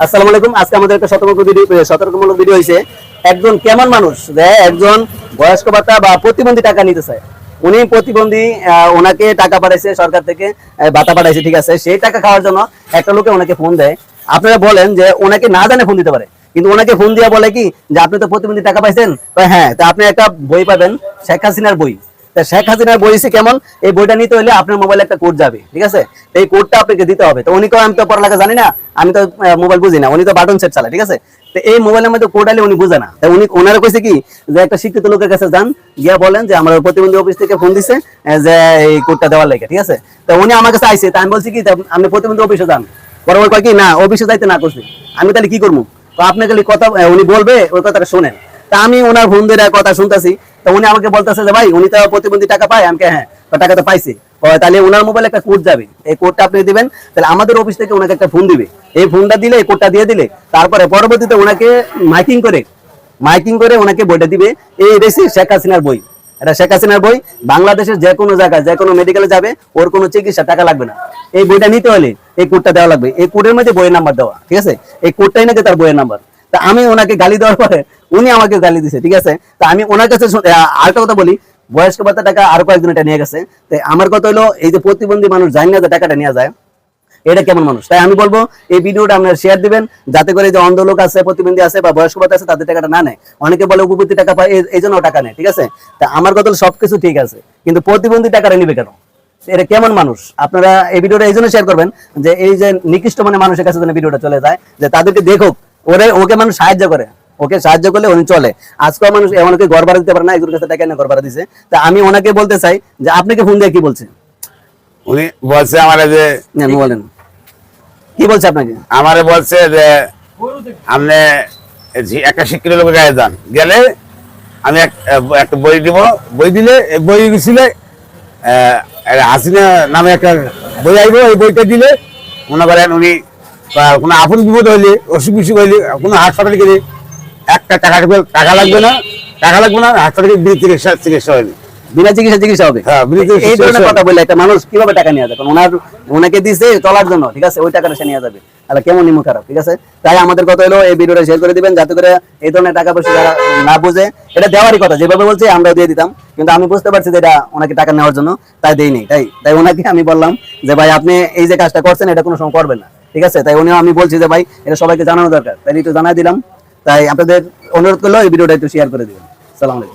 আসসালামু আলাইকুম। আজকে আমাদের একটা সতর্কমূলক ভিডিও হয়েছে। একজন কেমন মানুষ যে একজন বয়স্ক ভাতা বা প্রতিবন্ধী টাকা নিতে চায়। উনি প্রতিবন্ধী, ওনাকে টাকা পাঠাইছে সরকার থেকে, ভাতা পাঠাইছে, ঠিক আছে। সেই টাকা খাওয়ার জন্য একটা লোকে ওনাকে ফোন দেয়। আপনারা বলেন যে ওনাকে না জানে ফোন দিতে পারে, কিন্তু ওনাকে ফোন দিয়ে বলে কি যে আপনি তো প্রতিবন্ধী টাকা পাইছেন। হ্যাঁ, তা আপনি একটা বই পাবেন, শেখ হাসিনার বই। শেখ হাসিনার বই কেমন, এই বইটা নিতে হলে আপনার মোবাইলে একটা কোড যাবে, ঠিক আছে। এই কোডটা আপনাকে দিতে হবে। তো উনি আমি তো পড়ালেখা জানি না, আমি তো মোবাইল বুঝি না, উনি তো বাটন সেট চালায়, ঠিক আছে। তো এই মোবাইলের মধ্যে কোড আলে উনি বুঝে না। তাই উনি ওনারা কইছে কি যে একটা শিক্ষিত লোকের কাছে যান, গিয়া বলেন যে আমার প্রতিবন্ধী অফিস থেকে ফোন দিছে যে এই কোডটা দেওয়ার লাগে, ঠিক আছে। তো উনি আমার কাছে আইছে, তা আমি বলছি কি আপনি প্রতিবন্ধী অফিসে যান। বরাবর কয় কি না, অফিসে যাইতে না করছি। আমি তাহলে কি করবো, তো আপনি খালি কথা উনি বলবে ওই কথাটা শোনেন। তা আমি ওনার ফোন ধরে কথা শুনতেছি। তো উনি আমাকে বলতেছে যে ভাই উনি তো প্রতিবন্ধী টাকা পায়। আমাকে হ্যাঁ, টাকা তো পাইছে। তাহলে ওনার মোবাইলে একটা কোড যাবে, এই কোডটা আপনি দিবেন। তাহলে আমাদের অফিস থেকে ওনাকে একটা ফোন দিবে। এই ফোনটা দিলে, এই কোডটা দিয়ে দিলে তারপরে পরবর্তীতে ওনাকে মাইকিং করে ওনাকে বইটা দিবে। এই রেসি শেখ হাসিনার বই। এটা শেখ হাসিনার বই। বাংলাদেশের যে কোনো জায়গায় যে কোনো মেডিকেলে যাবে, ওর কোনো চিকিৎসা টাকা লাগবে না। এই বইটা নিতে হলে এই কোডটা দেওয়া লাগবে। এই কোডের মধ্যে বইয়ের নাম্বার দেওয়া, ঠিক আছে। এই কোডটাই নাকি তার বইয়ের নাম্বার। তা আমি ওনাকে গালি দেওয়ার পরে উনি আমাকে গালি দিছে, ঠিক আছে। তা আমি ওনার কাছে আরেকটা কথা বলি, বয়স্ক ভাতা টাকা আরো কয়েকজন এটা নিয়ে গেছে। তাই আমার কথা হলো, এই যে প্রতিবন্ধী মানুষ জানি না যে টাকাটা নিয়ে যায়, এটা কেমন মানুষ। তাই আমি বলবো এই ভিডিওটা আপনারা শেয়ার দিবেন, যাতে করে যে অন্ধ লোক আছে, প্রতিবন্ধী আছে বা বয়স্ক ভাতা আছে, তাদের টাকাটা না নেয়। অনেকে বলে উপবৃত্তি টাকা পায়, এই জন্য টাকা নেয়, ঠিক আছে। তা আমার কথা হলো সবকিছু ঠিক আছে, কিন্তু প্রতিবন্ধী টাকাটা নিবে কেন, এটা কেমন মানুষ। আপনারা এই ভিডিওটা এই জন্য শেয়ার করবেন যে এই যে নিকৃষ্ট মানে মানুষের কাছে যেন ভিডিওটা চলে যায়, যে তাদেরকে দেখুক, ওকে মানুষ সাহায্য করে, ওকে সাহায্য করলে উনি চলে। আজকেও মানুষ এমনকি ঘর ভাড়া দিতে পারে না, একজনের কাছে টাকা এনে ঘর ভাড়া দিছে। তা আমি ওনাকে বলতে চাই যে আপনাকে ফোন দিয়ে কি বলছে, উনি বলছে আমারে যে বলেন কি বলছে আপনাকে। আমারে বলছে যে আপনি একটা শিক্ষিত লোকের কাছে যান, গেলে আমি একটা বই দিব। বই দিলে বই গেছিলে হাসিনা নামে একটা বই আইব। এই বইটা দিলে মনে করেন উনি কোনো আপন বিপদ হইলে, অসুখ বিসুখ হইলে, কোনো হাসপাতালে গেলে একটা টাকা লাগবে না, হাসপাতালে চিকিৎসা হইলে বিনা চিকিৎসা হবে। এই ধরনের কথা বললে একটা মানুষ কিভাবে টাকা নিয়ে যাবে? ওনাকে দিছে চলার জন্য, ঠিক আছে, ওই টাকাটা সে নিয়ে যাবে। তাহলে কেমন নিমু খারাপ, ঠিক আছে। তাই আমাদের কথা হলো এই ভিডিওটা শেয়ার করে দিবেন, যাতে করে এই ধরনের টাকা পয়সা যারা না বুঝে, এটা দেওয়ারই কথা যেভাবে বলছে আমরাও দিয়ে দিতাম, কিন্তু আমি বুঝতে পারছি যে এটা ওনাকে টাকা নেওয়ার জন্য, তাই দেইনি। তাই ওনাকে আমি বললাম যে ভাই আপনি এই যে কাজটা করছেন এটা কোনো সময় করবেন না, ঠিক আছে। তাই উনিও আমি বলছি যে ভাই এটা সবাইকে জানানো দরকার, তাই একটু জানাই দিলাম। তাই আপনাদের অনুরোধ করলো এই ভিডিওটা একটু শেয়ার করে দিবেন। আসসালামু আলাইকুম।